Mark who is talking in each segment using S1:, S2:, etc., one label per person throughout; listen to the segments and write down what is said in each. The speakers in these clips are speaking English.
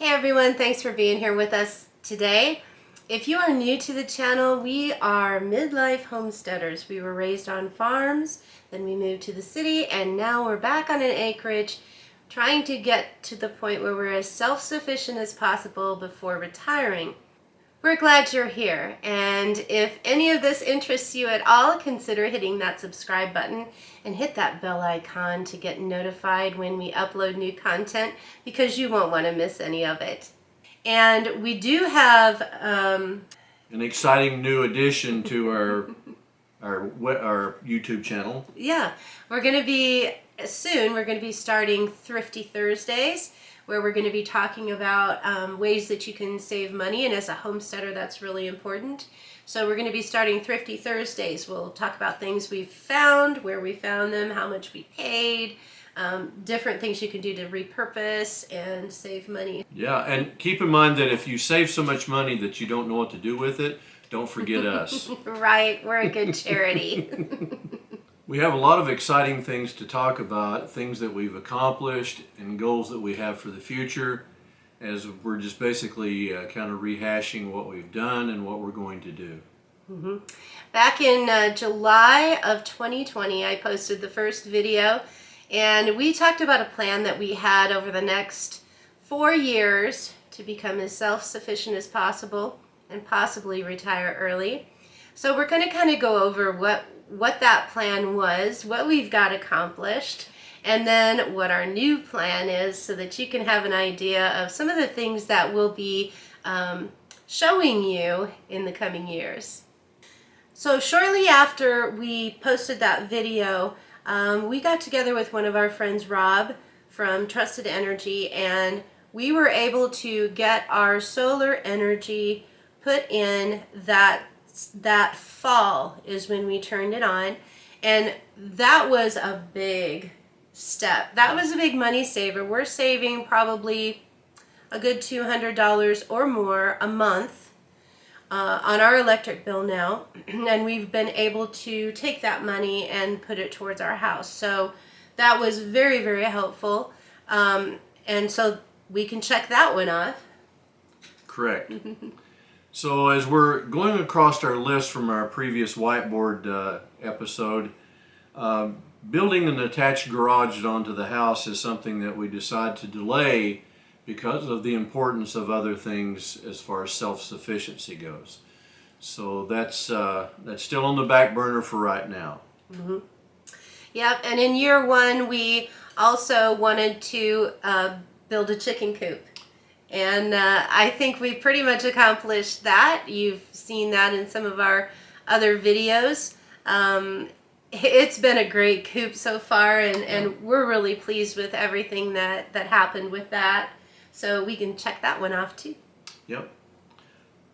S1: Hey everyone, thanks for being here with us today. If you are new to the channel, we are midlife homesteaders. We were raised on farms, then we moved to the city, and now we're back on an acreage trying to get to the point where we're as self-sufficient as possible before retiring. We're glad you're here, and if any of this interests you at all, consider hitting that subscribe button and hit that bell icon to get notified when we upload new content, because you won't want to miss any of it. And we do have
S2: an exciting new addition to our YouTube channel.
S1: Yeah, we're going to be starting Thrifty Thursdays, where we're going to be talking about ways that you can save money, and as a homesteader that's really important. So we're going to be starting Thrifty Thursdays. We'll talk about things we've found, where we found them, how much we paid, different things you can do to repurpose and save money.
S2: Yeah, and keep in mind that if you save so much money that you don't know what to do with it, don't forget us.
S1: Right, we're a good charity.
S2: We have a lot of exciting things to talk about, things that we've accomplished and goals that we have for the future, as we're just basically kind of rehashing what we've done and what we're going to do.
S1: Mm-hmm. Back in July of 2020, I posted the first video, and we talked about a plan that we had over the next 4 years to become as self-sufficient as possible and possibly retire early. So we're going to kind of go over what that plan was, what we've got accomplished, and then what our new plan is, so that you can have an idea of some of the things that we'll be showing you in the coming years. So shortly after we posted that video, we got together with one of our friends, Rob, from Trusted Energy, and we were able to get our solar energy put in that fall is when we turned it on, and that was a big step. That was a big money saver. We're saving probably a good $200 or more a month on our electric bill now, and we've been able to take that money and put it towards our house. So that was very, very helpful, and so we can check that one off.
S2: Correct. So as we're going across our list from our previous whiteboard episode, building an attached garage onto the house is something that we decide to delay because of the importance of other things as far as self-sufficiency goes. So that's still on the back burner for right now.
S1: Mm-hmm. Yep, and in year one we also wanted to build a chicken coop. And I think we pretty much accomplished that. You've seen that in some of our other videos. It's been a great coop so far, and we're really pleased with everything that happened with that. So we can check that one off too.
S2: Yep.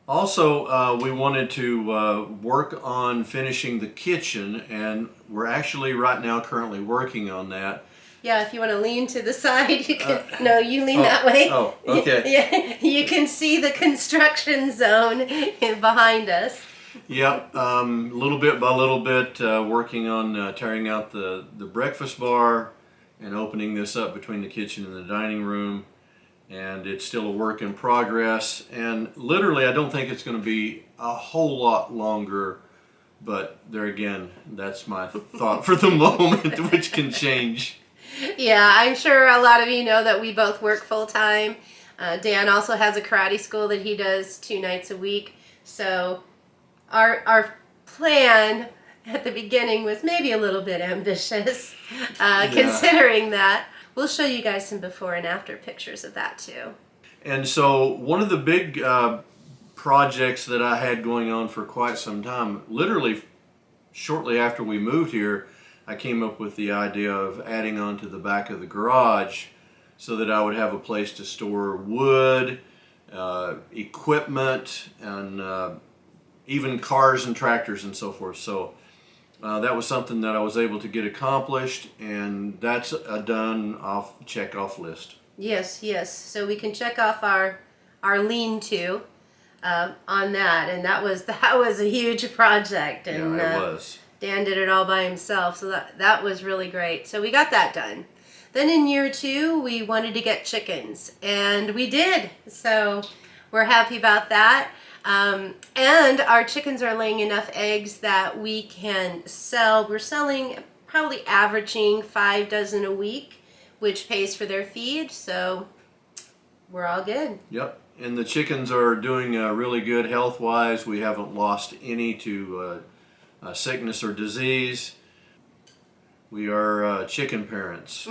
S2: Also, we wanted to work on finishing the kitchen, and we're actually right now currently working on that.
S1: Yeah, if you want to lean to the side, you can. No, you lean that way.
S2: Oh, okay.
S1: Yeah, you can see the construction zone behind us.
S2: Yep, little bit by little bit, working on tearing out the breakfast bar and opening this up between the kitchen and the dining room. And it's still a work in progress. And literally, I don't think it's going to be a whole lot longer. But there again, that's my thought for the moment, which can change.
S1: Yeah, I'm sure a lot of you know that we both work full-time. Dan also has a karate school that he does 2 nights a week. So our plan at the beginning was maybe a little bit ambitious, considering that. We'll show you guys some before and after pictures of that too.
S2: And so one of the big projects that I had going on for quite some time, literally shortly after we moved here, I came up with the idea of adding on to the back of the garage so that I would have a place to store wood, equipment, and even cars and tractors and so forth. So that was something that I was able to get accomplished, and that's a done check off list.
S1: Yes, yes. So we can check off our lean-to on that, and that was a huge project. And,
S2: yeah, it was.
S1: Dan did it all by himself, so that was really great. So we got that done. Then in year 2, we wanted to get chickens, and we did. So we're happy about that. And our chickens are laying enough eggs that we can sell. We're selling probably averaging 5 dozen a week, which pays for their feed. So we're all good.
S2: Yep. And the chickens are doing really good health-wise. We haven't lost any to sickness or disease. We are chicken parents.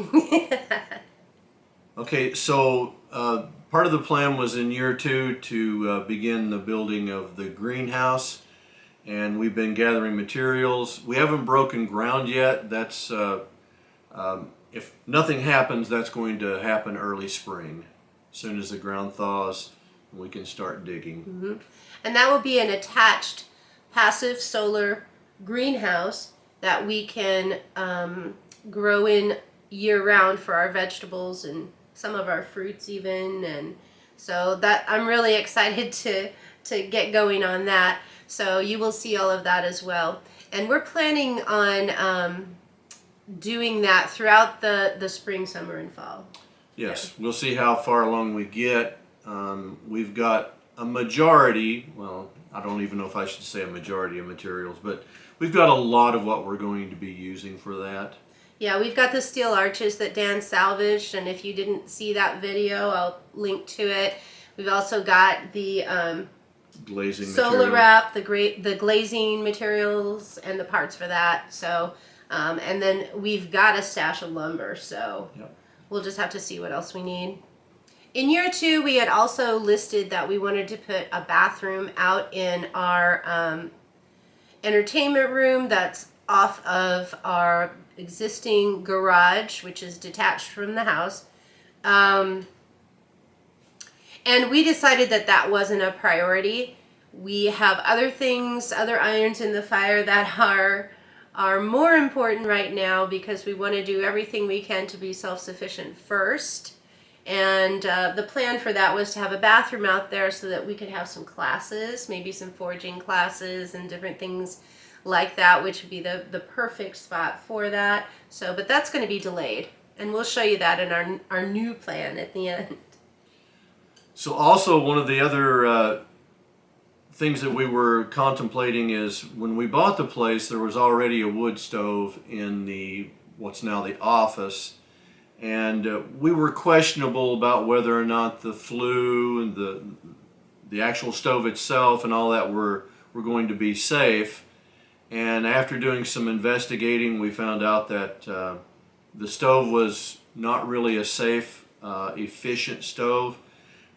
S2: Okay, so part of the plan was in year 2 to begin the building of the greenhouse, and we've been gathering materials. We haven't broken ground yet. That's if nothing happens, that's going to happen early spring. As soon as the ground thaws, we can start digging.
S1: Mm-hmm. And that will be an attached passive solar greenhouse that we can grow in year-round for our vegetables and some of our fruits even. And so that I'm really excited to get going on that. So you will see all of that as well. And we're planning on doing that throughout the spring, summer, and fall.
S2: Yes, we'll see how far along we get. We've got a majority, well, I don't even know if I should say a majority of materials, but we've got a lot of what we're going to be using for that.
S1: Yeah, we've got the steel arches that Dan salvaged, and if you didn't see that video, I'll link to it. We've also got the
S2: Glazing
S1: solar
S2: material.
S1: wrap, the glazing materials, and the parts for that. So, and then we've got a stash of lumber, so
S2: Yep.
S1: we'll just have to see what else we need. In year 2, we had also listed that we wanted to put a bathroom out in our entertainment room that's off of our existing garage, which is detached from the house. And we decided that that wasn't a priority. We have other things, other irons in the fire that are more important right now because we want to do everything we can to be self-sufficient first. And the plan for that was to have a bathroom out there so that we could have some classes, maybe some foraging classes and different things like that, which would be the perfect spot for that. So, but that's going to be delayed, and we'll show you that in our new plan at the end.
S2: So also one of the other things that we were contemplating is when we bought the place, there was already a wood stove in the what's now the office, and we were questionable about whether or not the flue and the actual stove itself and all that were going to be safe. And after doing some investigating, we found out that the stove was not really a safe, efficient stove.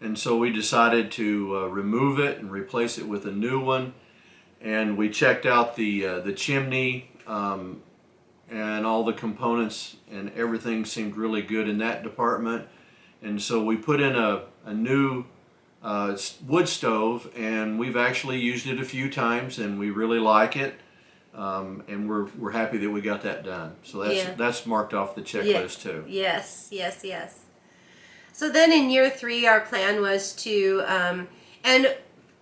S2: And so we decided to remove it and replace it with a new one. And we checked out the chimney and all the components, and everything seemed really good in that department. And so we put in a new wood stove, and we've actually used it a few times, and we really like it. And we're happy that we got that done. So that's marked off the checklist too.
S1: Yes, yes, yes. So then in year 3, our plan was to, and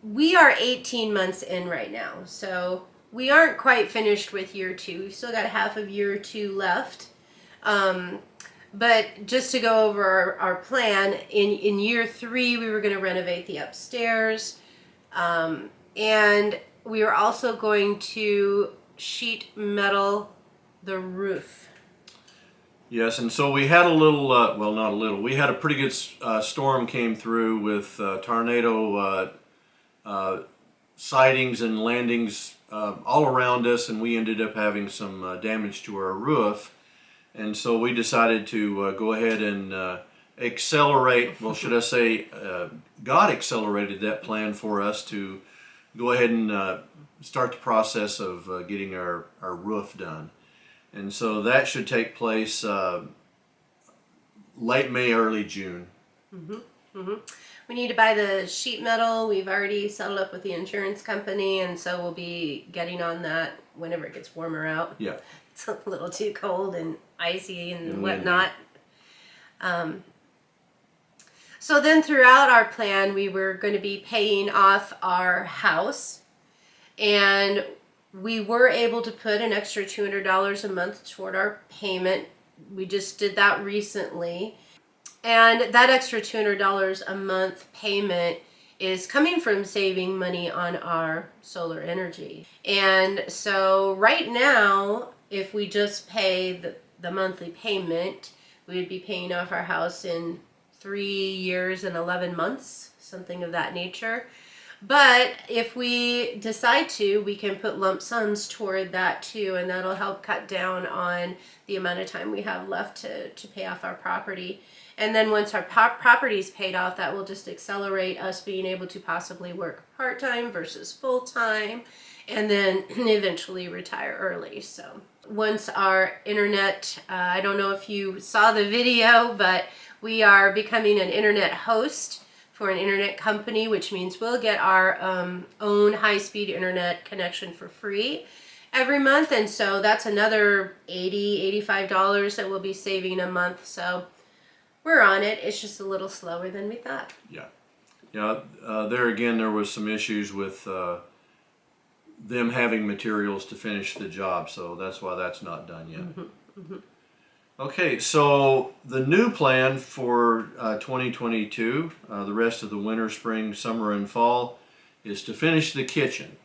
S1: we are 18 months in right now. So we aren't quite finished with year 2. We've still got half of year 2 left. But just to go over our plan, in year 3, we were going to renovate the upstairs. And we were also going to sheet metal the roof.
S2: Yes, and so we had a little, well, not a little, we had a pretty good storm came through with tornado sightings and landings all around us, and we ended up having some damage to our roof. And so we decided to go ahead and accelerate, well, should I say, God accelerated that plan for us to go ahead and start the process of getting our roof done. And so that should take place late May, early June.
S1: Mm-hmm. Mm-hmm. We need to buy the sheet metal. We've already settled up with the insurance company, and so we'll be getting on that whenever it gets warmer out.
S2: Yeah.
S1: It's a little too cold and icy and whatnot. So then throughout our plan, we were going to be paying off our house, and we were able to put an extra $200 a month toward our payment we just did that recently. And that extra $200 a month payment is coming from saving money on our solar energy. And so right now, if we just pay the monthly payment, we would be paying off our house in 3 years and 11 months, something of that nature. But if we decide to, we can put lump sums toward that too, and that'll help cut down on the amount of time we have left to pay off our property. And then once our property is paid off, that will just accelerate us being able to possibly work part-time versus full-time, and then eventually retire early. So once our internet, I don't know if you saw the video, but we are becoming an internet host for an internet company, which means we'll get our own high-speed internet connection for free every month. And so that's another $85 that we'll be saving a month. So we're on it. It's just a little slower than we thought.
S2: Yeah. Yeah. There again, there was some issues with them having materials to finish the job. So that's why that's not done yet.
S1: Mm-hmm. Mm-hmm.
S2: Okay, so the new plan for 2022, the rest of the winter, spring, summer, and fall, is to finish the kitchen.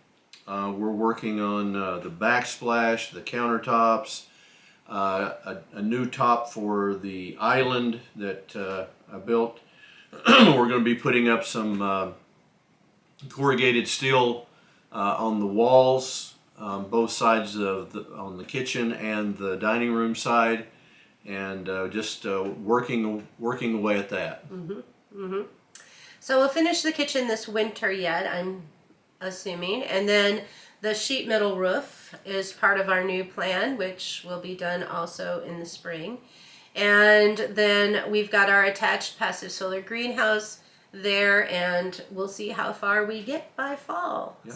S2: We're working on the backsplash, the countertops, a new top for the island that I built. We're going to be putting up some corrugated steel on the walls, both sides of on the kitchen and the dining room side. And just working away at that.
S1: Mm-hmm. Mm-hmm. So we'll finish the kitchen this winter yet, I'm assuming. And then the sheet metal roof is part of our new plan, which will be done also in the spring. And then we've got our attached passive solar greenhouse there, and we'll see how far we get by fall.
S2: Yep.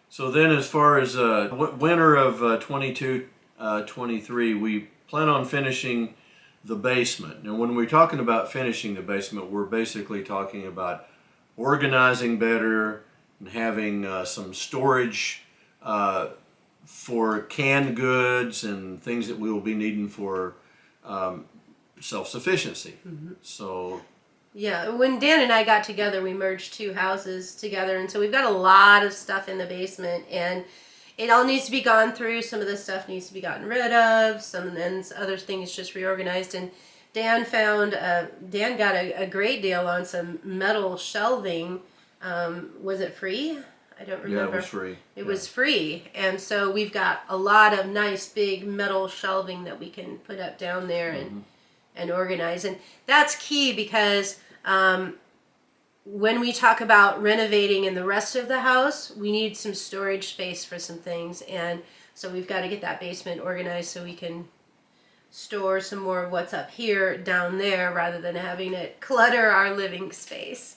S2: So then as far as winter of 23, we plan on finishing the basement. Now when we're talking about finishing the basement, we're basically talking about organizing better and having some storage for canned goods and things that we will be needing for self-sufficiency.
S1: Mm-hmm.
S2: So
S1: yeah, when Dan and I got together, we merged two houses together, and so we've got a lot of stuff in the basement, and it all needs to be gone through. Some of the stuff needs to be gotten rid of. Some then other things just reorganized. And Dan got a great deal on some metal shelving. Was it free? I don't remember.
S2: Yeah, it was free.
S1: It was free. And so we've got a lot of nice big metal shelving that we can put up down there and organize. And that's key because when we talk about renovating in the rest of the house, we need some storage space for some things, and so we've got to get that basement organized so we can store some more of what's up here down there rather than having it clutter our living space.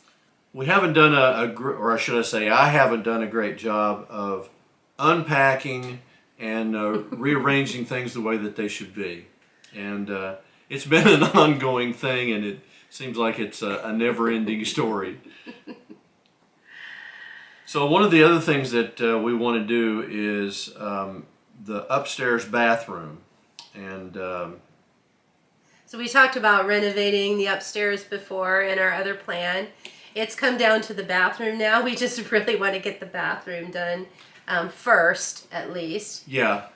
S2: We haven't done or should I say, I haven't done a great job of unpacking and rearranging things the way that they should be, and it's been an ongoing thing, and it seems like it's a never-ending story. So one of the other things that we want to do is the upstairs bathroom. And
S1: so we talked about renovating the upstairs before in our other plan. It's come down to the bathroom now. We just really want to get the bathroom done first, at least.
S2: Yeah,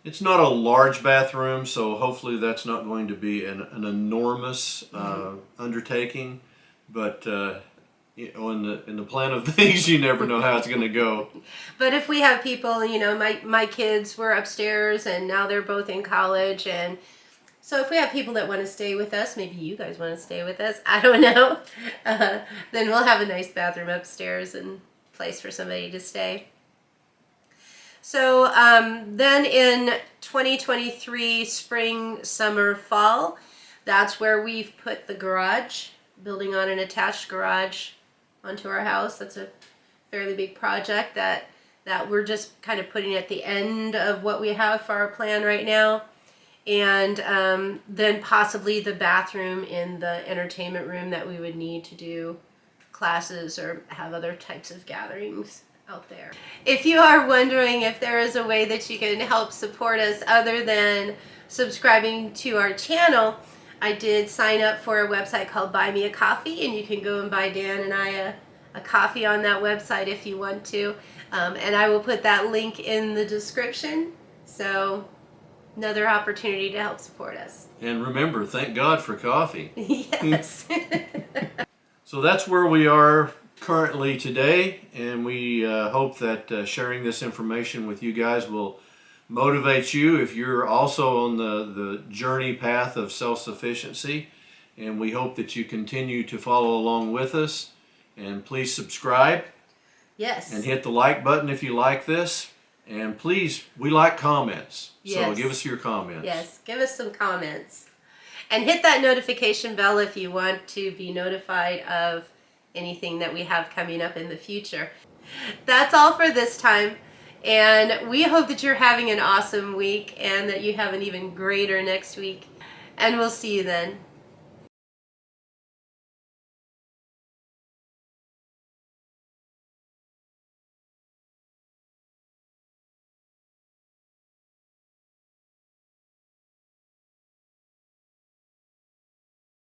S2: it's not a large bathroom, so hopefully that's not going to be an enormous undertaking. But in the plan of things, you never know how it's going to go.
S1: But if we have people, my kids were upstairs, and now they're both in college, and so if we have people that want to stay with us, maybe you guys want to stay with us, I don't know, then we'll have a nice bathroom upstairs and place for somebody to stay. So then in 2023, spring, summer, fall, that's where we've put the garage, building on an attached garage onto our house. That's a fairly big project that we're just kind of putting at the end of what we have for our plan right now. And then possibly the bathroom in the entertainment room that we would need to do classes or have other types of gatherings out there. If you are wondering if there is a way that you can help support us other than subscribing to our channel, I did sign up for a website called Buy Me a Coffee, and you can go and buy Dan and I a coffee on that website if you want to. And I will put that link in the description. So another opportunity to help support us.
S2: And remember, thank God for coffee.
S1: Yes.
S2: So that's where we are currently today, and we hope that sharing this information with you guys will motivate you if you're also on the journey path of self-sufficiency. And we hope that you continue to follow along with us. And please subscribe.
S1: Yes.
S2: And hit the like button if you like this. And please, we like comments.
S1: Yes.
S2: So give us your comments.
S1: Yes, give us some comments. And hit that notification bell if you want to be notified of anything that we have coming up in the future. That's all for this time. And we hope that you're having an awesome week and that you have an even greater next week. And we'll see you then.